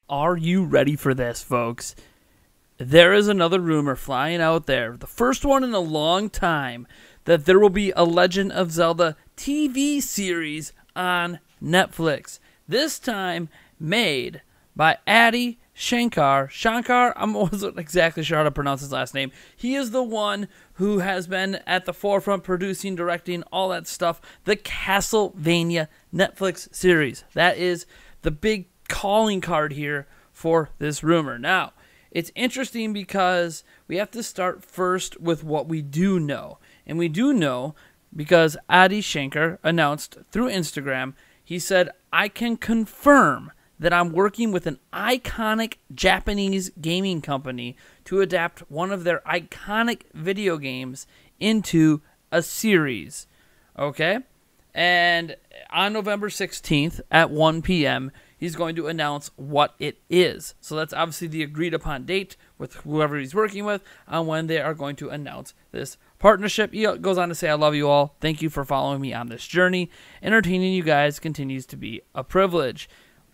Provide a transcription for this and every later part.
Are you ready for this, folks? There is another rumor flying out there, the first one in a long time, that there will be a Legend of Zelda TV series on Netflix. This time made by Adi Shankar. I wasn't exactly sure how to pronounce his last name. He is the one who has been at the forefront producing, directing, all that stuff. The Castlevania Netflix series. That is the big calling card here for this rumor. Now, it's interesting because we have to start first with what we do know. And we do know because Adi Shankar announced through Instagram, he said, I can confirm that I'm working with an iconic Japanese gaming company to adapt one of their iconic video games into a series. Okay? And on November 16th at 1 p.m., he's going to announce what it is. So that's obviously the agreed upon date with whoever he's working with on when they are going to announce this partnership. He goes on to say, I love you all. Thank you for following me on this journey. Entertaining you guys continues to be a privilege.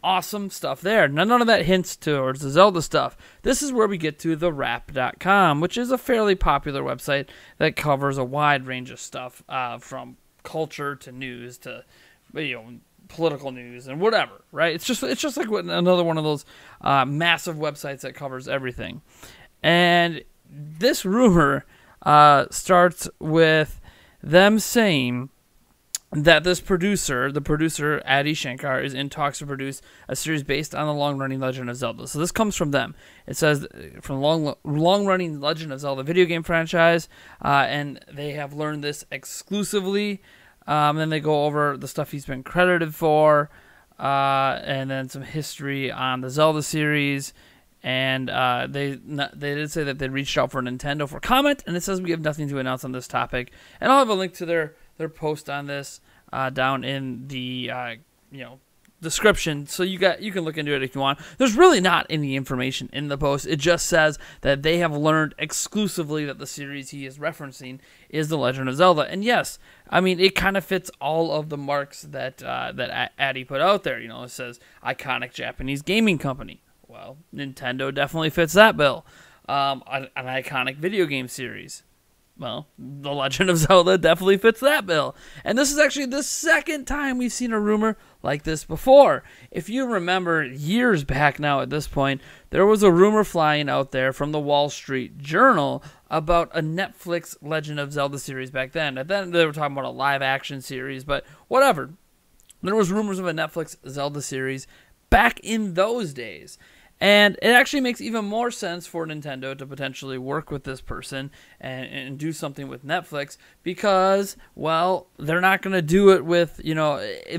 Awesome stuff there. Now, none of that hints towards the Zelda stuff. This is where we get to the Wrap.com, which is a fairly popular website that covers a wide range of stuff from culture to news to political news and whatever, right? It's just like another one of those massive websites that covers everything. And this rumor starts with them saying that the producer Adi Shankar, is in talks to produce a series based on the long-running Legend of Zelda. So this comes from them. It says from the long-running Legend of Zelda video game franchise, and they have learned this exclusively. Then they go over the stuff he's been credited for, and then some history on the Zelda series. And they did say that they reached out for Nintendo for comment, and it says we have nothing to announce on this topic. And I'll have a link to their post on this down in the description, so you can look into it if you want. There's really not any information in the post. It just says that they have learned exclusively that the series he is referencing is The Legend of Zelda. And yes, I mean, it kind of fits all of the marks that Adi put out there. It says iconic Japanese gaming company. Well, Nintendo definitely fits that bill. An iconic video game series. Well, The Legend of Zelda definitely fits that bill. And this is actually the second time we've seen a rumor like this before. If you remember, years back now at this point, there was a rumor flying out there from the Wall Street Journal about a Netflix Legend of Zelda series back then. And then they were talking about a live-action series, but whatever. There was rumors of a Netflix Zelda series back in those days. And it actually makes even more sense for Nintendo to potentially work with this person and do something with Netflix because, well, they're not going to do it with,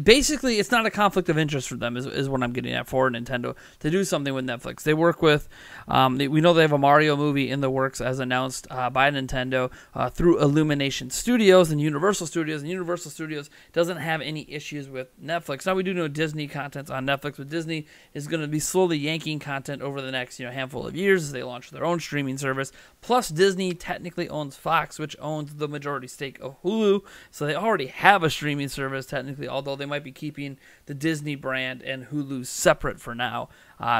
basically it's not a conflict of interest for them is what I'm getting at for Nintendo to do something with Netflix. They work with, we know they have a Mario movie in the works as announced by Nintendo through Illumination Studios and Universal Studios doesn't have any issues with Netflix. Now we do know Disney content's on Netflix, but Disney is going to be slowly yanking content over the next handful of years as they launch their own streaming service. Plus, Disney technically owns Fox, which owns the majority stake of Hulu, so they already have a streaming service technically, although they might be keeping the Disney brand and Hulu separate for now,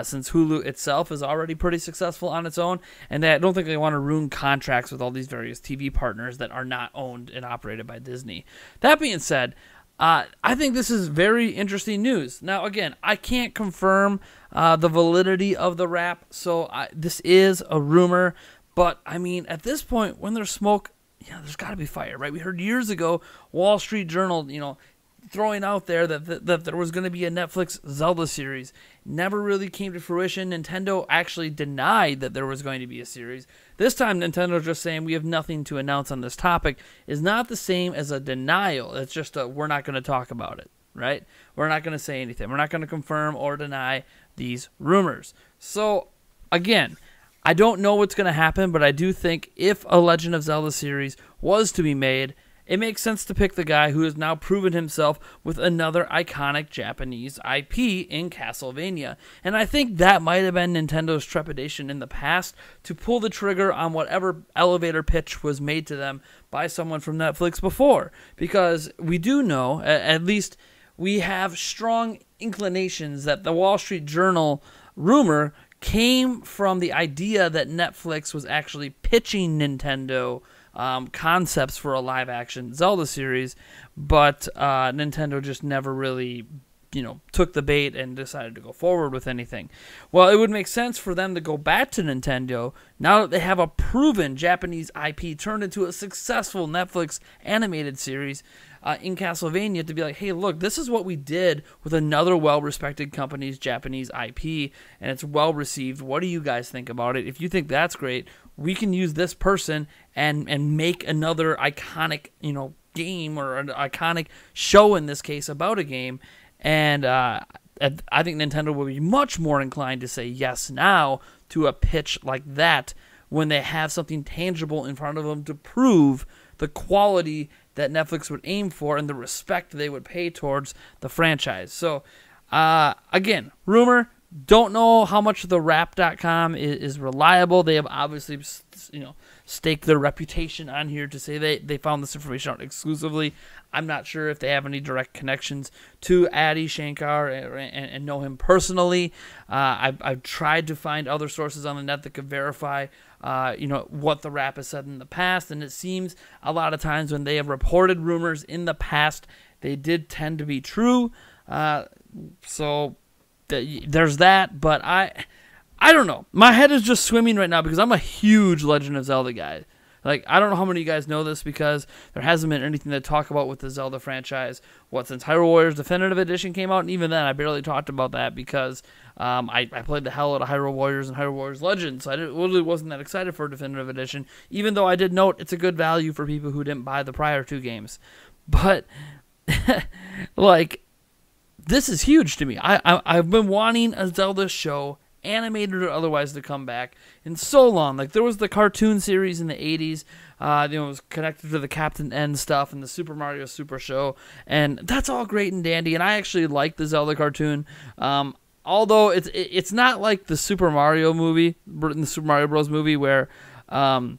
since Hulu itself is already pretty successful on its own, and I don't think they want to ruin contracts with all these various TV partners that are not owned and operated by Disney. That being said, I think this is very interesting news. Now, again, I can't confirm the validity of the Wrap, so this is a rumor. But, I mean, at this point, when there's smoke, there's got to be fire, right? We heard years ago, Wall Street Journal, throwing out there that there was going to be a Netflix Zelda series. Never really came to fruition. Nintendo actually denied that there was going to be a series. This time, Nintendo's just saying we have nothing to announce on this topic is not the same as a denial. It's just we're not going to talk about it, right? We're not going to say anything. We're not going to confirm or deny these rumors. So, again, I don't know what's going to happen, but I do think if a Legend of Zelda series was to be made, it makes sense to pick the guy who has now proven himself with another iconic Japanese IP in Castlevania. And I think that might have been Nintendo's trepidation in the past to pull the trigger on whatever elevator pitch was made to them by someone from Netflix before. Because we do know, at least we have strong inclinations that the Wall Street Journal rumor came from the idea that Netflix was actually pitching Nintendo concepts for a live-action Zelda series, but Nintendo just never really, took the bait and decided to go forward with anything. Well, it would make sense for them to go back to Nintendo now that they have a proven Japanese IP turned into a successful Netflix animated series in Castlevania, to be like, hey, look, this is what we did with another well-respected company's Japanese IP, and it's well-received. What do you guys think about it? If you think that's great, we can use this person and make another iconic, game, or an iconic show in this case about a game. And I think Nintendo will be much more inclined to say yes now to a pitch like that when they have something tangible in front of them to prove the quality that Netflix would aim for and the respect they would pay towards the franchise. So, again, rumor. Don't know how much the Rap.com is reliable. They have obviously, staked their reputation on here to say they found this information out exclusively. I'm not sure if they have any direct connections to Adi Shankar and know him personally. I've tried to find other sources on the net that could verify, what the Rap has said in the past, and it seems a lot of times when they have reported rumors in the past, they did tend to be true. So there's that, but I don't know. My head is just swimming right now because I'm a huge Legend of Zelda guy. Like, I don't know how many of you guys know this because there hasn't been anything to talk about with the Zelda franchise. Since Hyrule Warriors Definitive Edition came out, and even then I barely talked about that because I played the hell out of Hyrule Warriors and Hyrule Warriors Legends, so I really wasn't that excited for Definitive Edition, even though I did note it's a good value for people who didn't buy the prior two games. But, this is huge to me. I've been wanting a Zelda show, animated or otherwise, to come back in so long. Like, there was the cartoon series in the 80s. It was connected to the Captain N stuff and the Super Mario Super Show, and that's all great and dandy, and I actually like the Zelda cartoon. Although it's not like the Super Mario movie, the Super Mario Bros. Movie, where I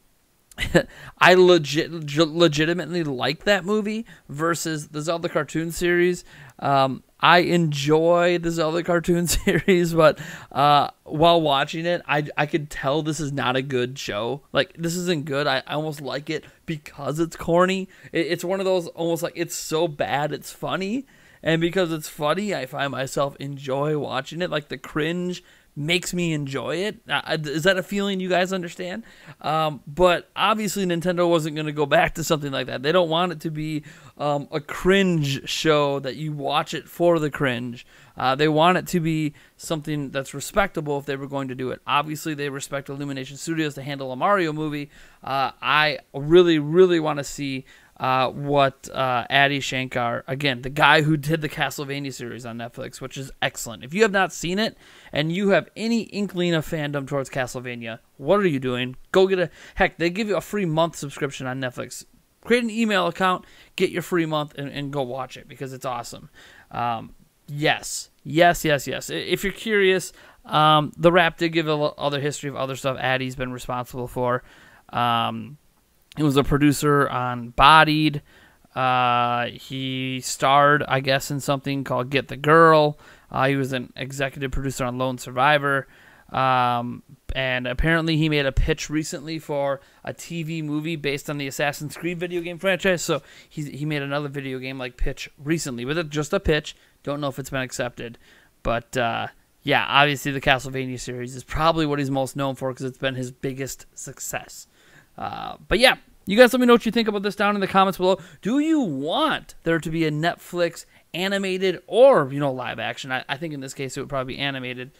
legitimately like that movie versus the Zelda cartoon series. I enjoy the Zelda cartoon series, but while watching it, I could tell this is not a good show. Like, this isn't good. I almost like it because it's corny. It's one of those almost like it's so bad it's funny. And because it's funny, I find myself enjoy watching it. Like, the cringe makes me enjoy it. Is that a feeling you guys understand? But obviously Nintendo wasn't going to go back to something like that. They don't want it to be a cringe show that you watch it for the cringe. They want it to be something that's respectable if they were going to do it. Obviously, they respect Illumination Studios to handle a Mario movie. I really, really want to see what Adi Shankar, again, the guy who did the Castlevania series on Netflix, which is excellent. If you have not seen it and you have any inkling of fandom towards Castlevania, what are you doing? Go get heck, they give you a free month subscription on Netflix. Create an email account, get your free month, and go watch it because it's awesome. Yes. If you're curious, the Rap did give other history of other stuff Adi's been responsible for. He was a producer on Bodied. He starred, I guess, in something called Get the Girl. He was an executive producer on Lone Survivor. And apparently he made a pitch recently for a TV movie based on the Assassin's Creed video game franchise. So he made another video game like pitch recently. But it's just a pitch. Don't know if it's been accepted. But yeah, obviously the Castlevania series is probably what he's most known for because it's been his biggest success. But yeah, you guys let me know what you think about this down in the comments below. Do you want there to be a Netflix animated or, live action? I think in this case it would probably be animated,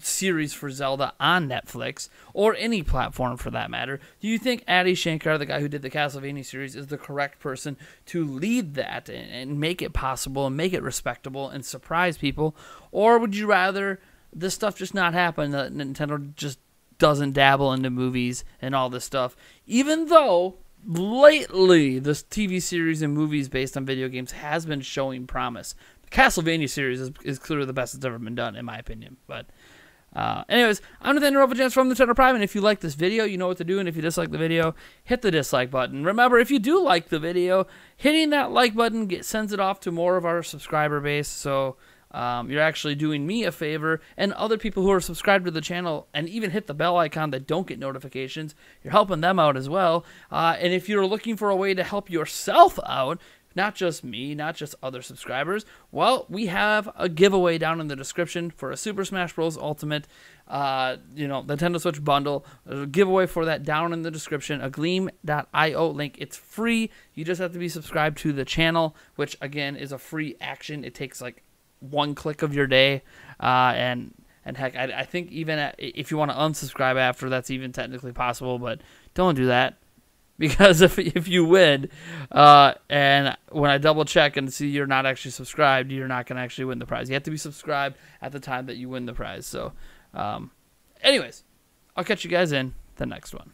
series for Zelda on Netflix or any platform for that matter. Do you think Adi Shankar, the guy who did the Castlevania series, is the correct person to lead that and make it possible and make it respectable and surprise people? Or would you rather this stuff just not happen, that Nintendo just doesn't dabble into movies and all this stuff, even though lately this TV series and movies based on video games has been showing promise? The Castlevania series is clearly the best that's ever been done, in my opinion. But anyways, I'm Nathaniel Rovajans from Nintendo Prime, and if you like this video, you know what to do, and if you dislike the video, hit the dislike button. Remember, if you do like the video, hitting that like button sends it off to more of our subscriber base, so you're actually doing me a favor, and other people who are subscribed to the channel and even hit the bell icon that don't get notifications, you're helping them out as well. And if you're looking for a way to help yourself out, not just me, not just other subscribers, well, we have a giveaway down in the description for a Super Smash Bros. Ultimate, Nintendo Switch bundle. There's a giveaway for that down in the description, a gleam.io link. It's free. You just have to be subscribed to the channel, which, again, is a free action. It takes, like, one click of your day, and heck, I think even if you want to unsubscribe after, that's even technically possible, but don't do that. Because if you win, and when I double check and see you're not actually subscribed, you're not going to actually win the prize. You have to be subscribed at the time that you win the prize. So, anyways, I'll catch you guys in the next one.